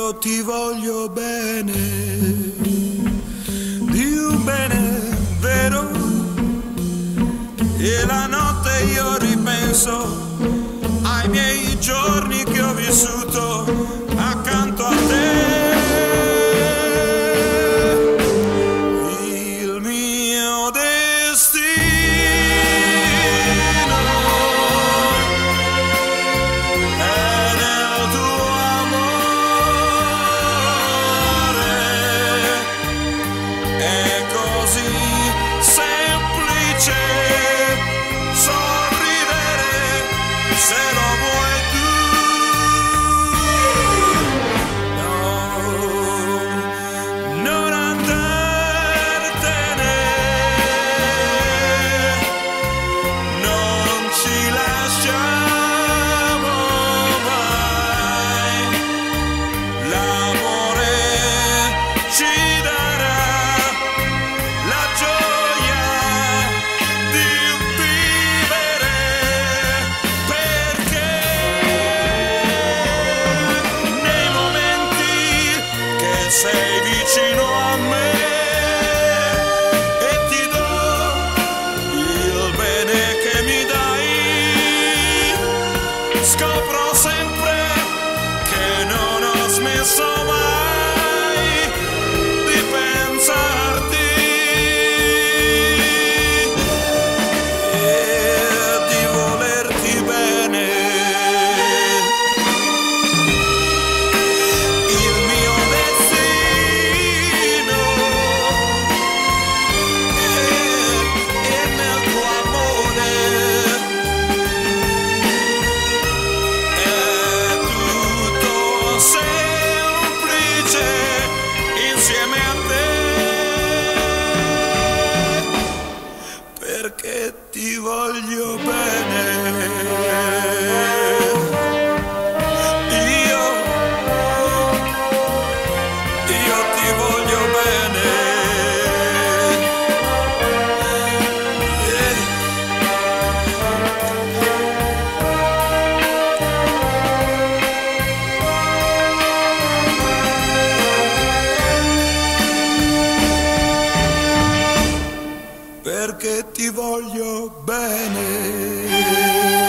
io ti voglio bene, di un bene vero, e la notte io ripenso ai miei giorni che ho vissuto accanto a te. Il mio destino è nel tuo amore, è così semplice sorridere se lo vuoi tu. No, non andartene, non ci lasciamo mai, l'amore ci darà la gioia di vivere, perché nei momenti che sei vicino a me e ti do il bene che mi dai, scopro sempre che non ho smesso mai di pensarti e di volerti bene. Il mio destino è nel tuo amore, è tutto semplice insieme a te, perché ti voglio bene. Io ti voglio bene. Perché ti voglio bene.